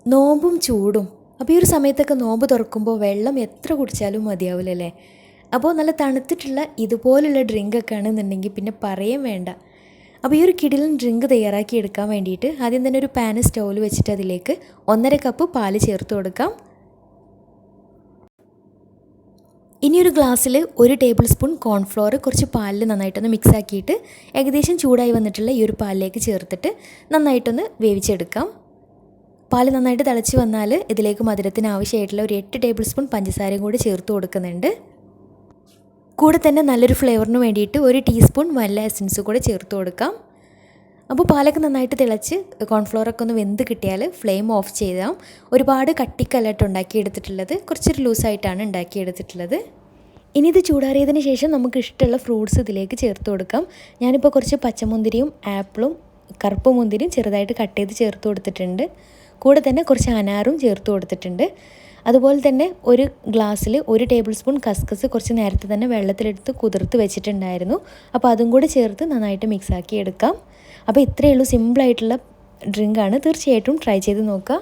നോമ്പും ചൂടും. അപ്പോൾ ഈ ഒരു സമയത്തൊക്കെ നോമ്പ് തുറക്കുമ്പോൾ വെള്ളം എത്ര കുടിച്ചാലും മതിയാവില്ലല്ലേ. അപ്പോൾ നല്ല തണുത്തിട്ടുള്ള ഇതുപോലുള്ള ഡ്രിങ്കൊക്കെ ആണെന്നുണ്ടെങ്കിൽ പിന്നെ പറയുകയും വേണ്ട. അപ്പോൾ ഈ ഒരു കിടിലൻ ഡ്രിങ്ക് തയ്യാറാക്കി എടുക്കാൻ വേണ്ടിയിട്ട് ആദ്യം തന്നെ ഒരു പാന് സ്റ്റൗവിൽ വെച്ചിട്ട് അതിലേക്ക് 1.5 കപ്പ് പാല് ചേർത്ത് കൊടുക്കാം. ഇനി ഒരു ഗ്ലാസ്സിൽ 1 ടേബിൾ സ്പൂൺ കോൺഫ്ലോർ കുറച്ച് പാലിൽ നന്നായിട്ടൊന്ന് മിക്സ് ആക്കിയിട്ട് ഏകദേശം ചൂടായി വന്നിട്ടുള്ള ഈ ഒരു പാലിലേക്ക് ചേർത്തിട്ട് നന്നായിട്ടൊന്ന് വേവിച്ചെടുക്കാം. പാൽ നന്നായിട്ട് തിളച്ച് വന്നാൽ ഇതിലേക്ക് മധുരത്തിന് ആവശ്യമായിട്ടുള്ള ഒരു 8 ടേബിൾ സ്പൂൺ പഞ്ചസാരയും കൂടി ചേർത്ത് കൊടുക്കുന്നുണ്ട്. കൂടെ തന്നെ നല്ലൊരു ഫ്ലേവറിന് വേണ്ടിയിട്ട് 1 ടീസ്പൂൺ വനില എസൻസ് കൂടെ ചേർത്ത് കൊടുക്കാം. അപ്പോൾ പാലൊക്കെ നന്നായിട്ട് തിളച്ച് കോൺഫ്ലോറൊക്കെ ഒന്ന് വെന്ത് കിട്ടിയാൽ ഫ്ലെയിം ഓഫ് ചെയ്താൽ. ഒരുപാട് കട്ടിക്കല്ലായിട്ട് ഉണ്ടാക്കിയെടുത്തിട്ടുള്ളത്, കുറച്ചൊരു ലൂസായിട്ടാണ് ഉണ്ടാക്കിയെടുത്തിട്ടുള്ളത്. ഇനി ഇത് ചൂടാറിയതിന് ശേഷം നമുക്ക് ഇഷ്ടമുള്ള ഫ്രൂട്ട്സ് ഇതിലേക്ക് ചേർത്ത് കൊടുക്കാം. ഞാനിപ്പോൾ കുറച്ച് പച്ചമുന്തിരിയും ആപ്പിളും കറുപ്പ് മുന്തിരിയും ചെറുതായിട്ട് കട്ട് ചെയ്ത് ചേർത്ത് കൊടുത്തിട്ടുണ്ട്. കൂടെ തന്നെ കുറച്ച് അനാറും ചേർത്ത് കൊടുത്തിട്ടുണ്ട്. അതുപോലെ തന്നെ ഒരു ഗ്ലാസ്സിൽ 1 ടേബിൾ സ്പൂൺ കസ്കസ് കുറച്ച് നേരത്തെ തന്നെ വെള്ളത്തിലെടുത്ത് കുതിർത്ത് വെച്ചിട്ടുണ്ടായിരുന്നു. അപ്പോൾ അതും കൂടി ചേർത്ത് നന്നായിട്ട് മിക്സാക്കി എടുക്കാം. അപ്പോൾ ഇത്രയേ ഉള്ളൂ, സിമ്പിളായിട്ടുള്ള ഡ്രിങ്കാണ്. തീർച്ചയായിട്ടും ട്രൈ ചെയ്ത് നോക്കുക.